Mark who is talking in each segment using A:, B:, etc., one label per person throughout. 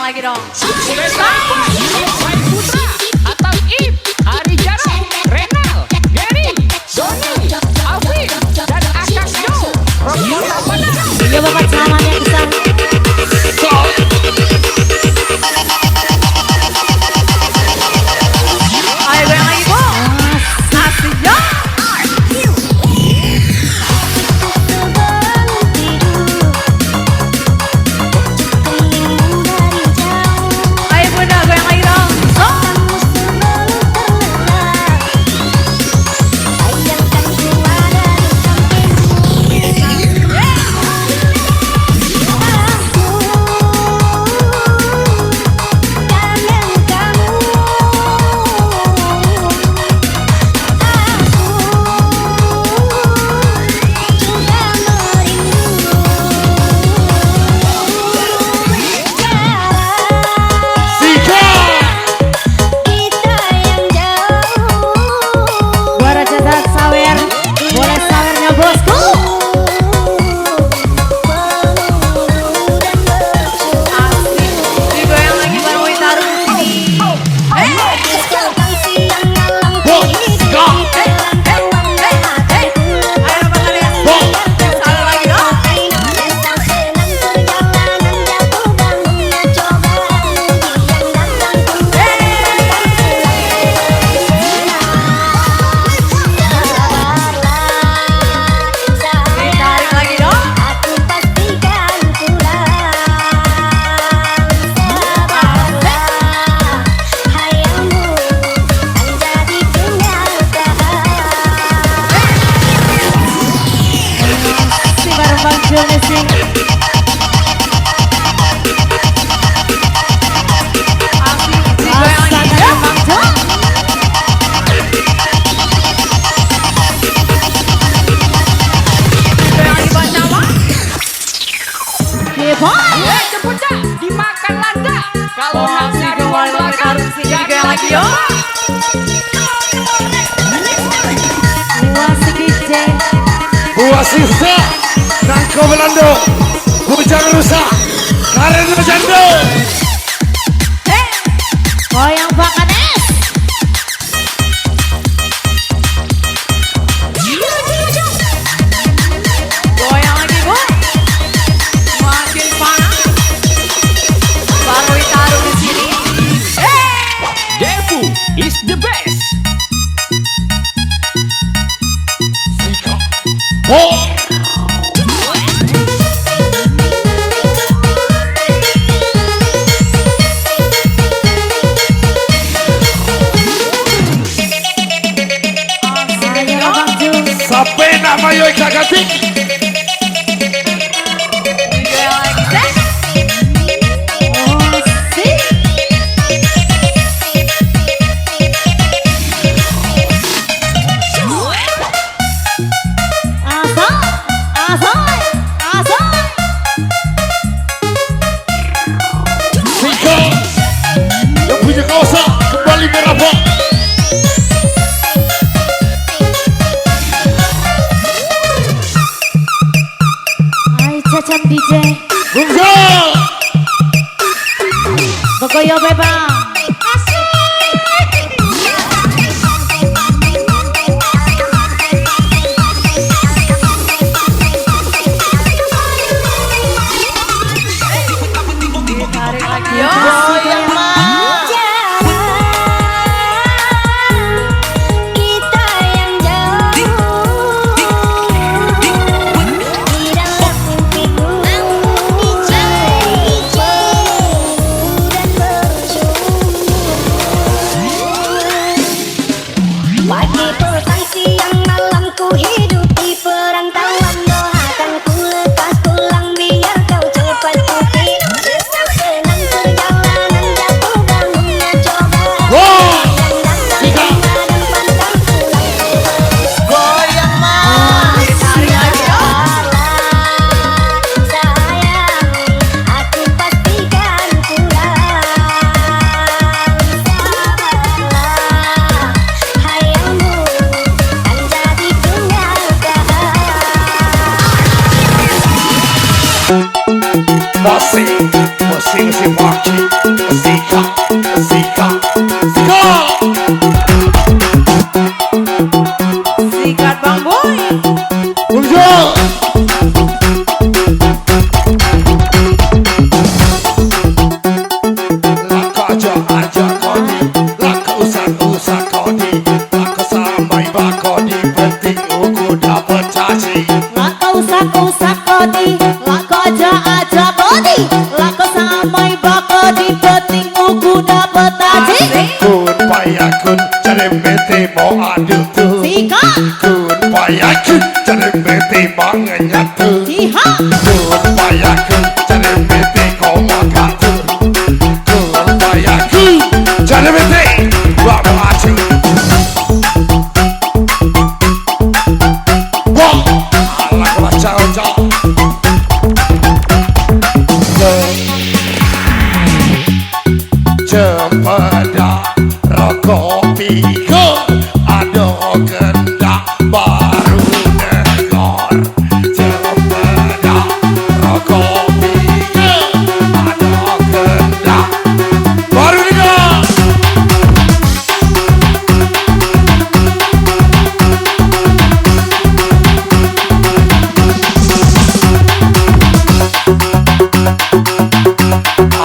A: lagi dong.
B: Putra, Atas Ip, Ari Jaro, Renal, Gary, Doni, Alvin, dan Akak Jo.
A: Iya bapak selamat ya bisa. Ayo goyang lagi bu. Asik ya. Ayo bunda goyang lagi dong.
B: Dimakan landa. Kalau nasi
A: kembali
B: belakang,
A: jadi goyang lagi yo.
C: Buah sisa Nangko Belando Bujang rusak Karen Jando.
A: Goyang Bakanes. Goyang lagi bu. Makin panas. Baru ditaruh di sini.
B: Devu is the best.
C: Oh sampai nama Yoi Kagatik.
A: Goyang lagi teh. Oh sih.
C: Sika yang punya kawasan kembali merapat.
A: Ay Cacan DJ.
C: Bungsa
A: Begoyo bebang. Tarik lagi yo.
D: Kita yang jauh
C: Masih party, Zika.
A: Sikat Bang Boy.
C: Bonjour. Laka aja kodi, laka usah kodi, laka sampai bakodi, penting aku dapat caci.
D: Laka usah kodi, laka aja kodi, laka sampai bakodi, penting aku dapat taji.
C: Kun payakun cari bete mau adu tuh.
D: Sika,
C: Kun payakun cari bete mau nyatu.
D: jiha,
C: Kun payakun cari bete kau makan tuh. Kun payakun cari bete mau adu. Wah, alah kau cau. Cempeda rokok pikir ada kendak baru dengar. Cempeda rokok pikir ada kendak baru dengar.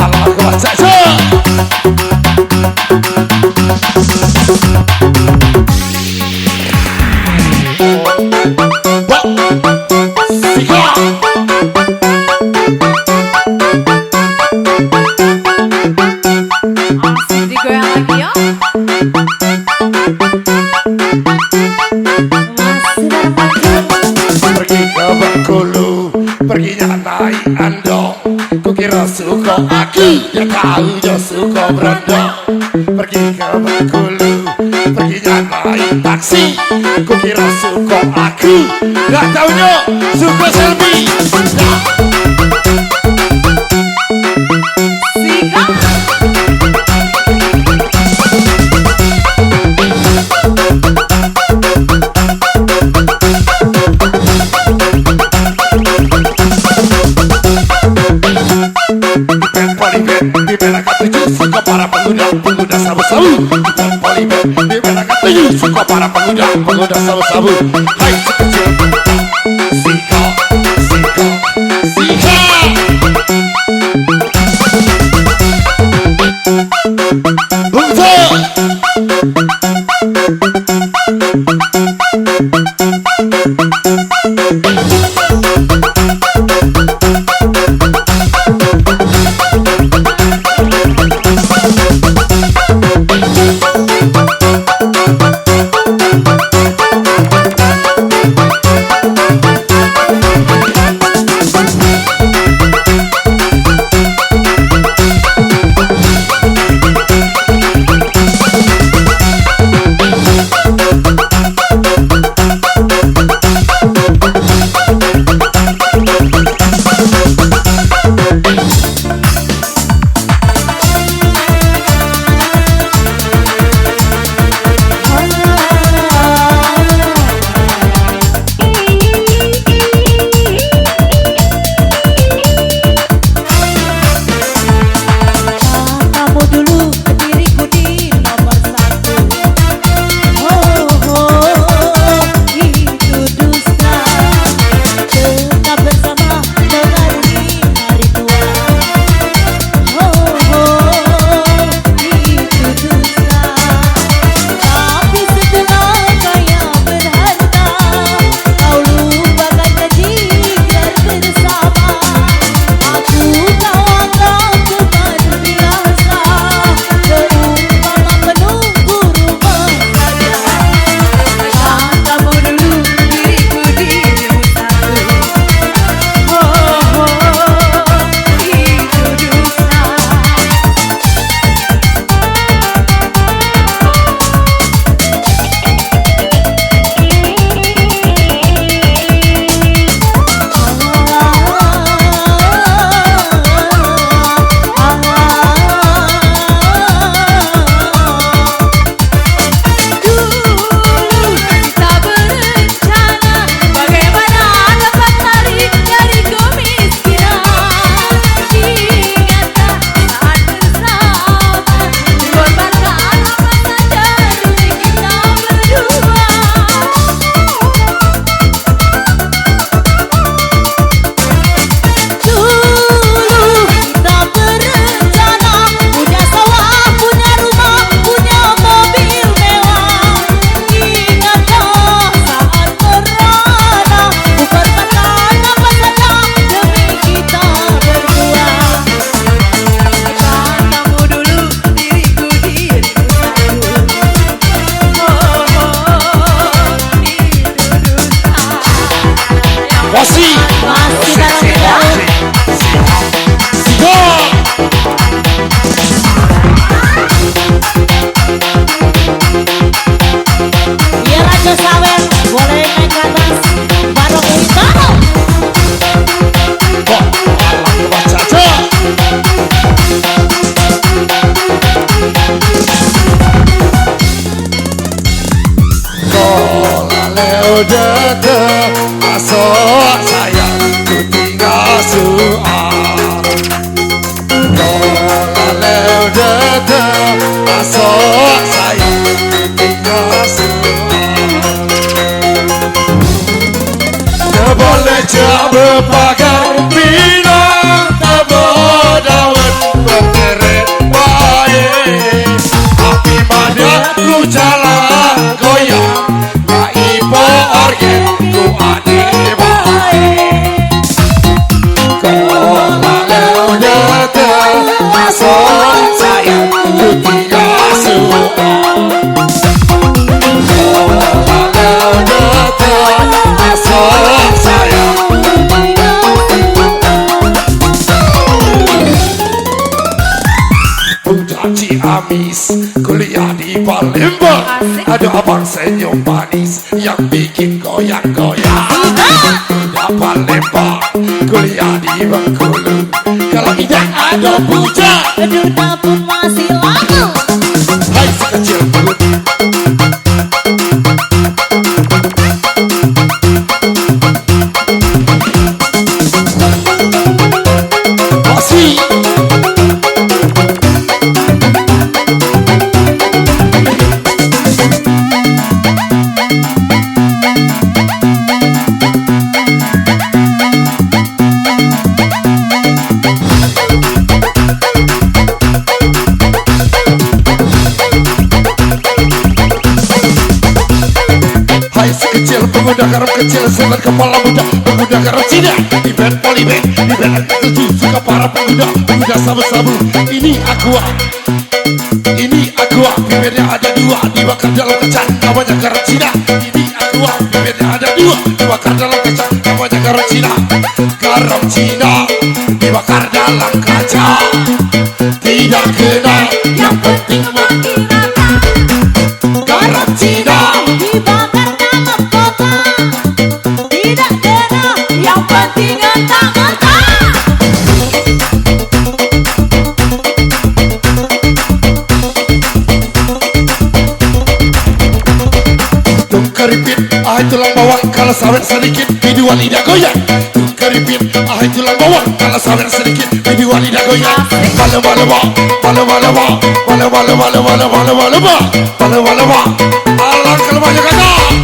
C: Alah kau cau.
A: Asik digoyang lagi ya.
C: Pergi ke Bengkulu, perginya naik andong. Kukira suka aku, dia tahu dia suka berondong. Pergi ke Bengkulu, perginya naik taksi. Kukira suka aku, gak taunya suka selfie.
A: Sikat.
C: Di Melaka 7 suka para pengguna sabu-sabu. Dan Poliben di Melaka 7 suka para pengguna sabu-sabu. Hai sekecil Zika. Bonjour. masuk saya tinggal tak boleh coba pagar bintang tak daun berderet baik tapi mana ku jalan goyang ya ibu organ ku adi baik kalau lalu datang masuk saya ku tinggal suka kalau lalu datang masuk saya budak Ciamis kuliah di Palembang ada abang senyum manis yang bikin goyang-goyang budak Palembang kuliah di Bengkulu kalau tidak ada budak
D: Duda pun masih lama.
C: hai sekecil perut masih hai sekecil pemuda garam kecil sebat kepala muda pemuda garam Cina di band polyband di band tujuh suka para pemuda sabu-sabu ini aqua bibirnya ada dua dibakar dalam kacang namanya garam Cina ini aqua bibirnya ada dua dibakar dalam kacang namanya garam Cina dibakar dalam kaca tidak kena yang penting mati rata garam Cina
D: Dibakar dalam kota. Tidak kena, yang penting ngenta-ngenta.
C: keripit, tulang bawang kalau sawit sedikit video lidah goyang keripit, tulang bawang kalau sawit sedikit video lidah goyang bala-bala-ba alang kalau banyak kata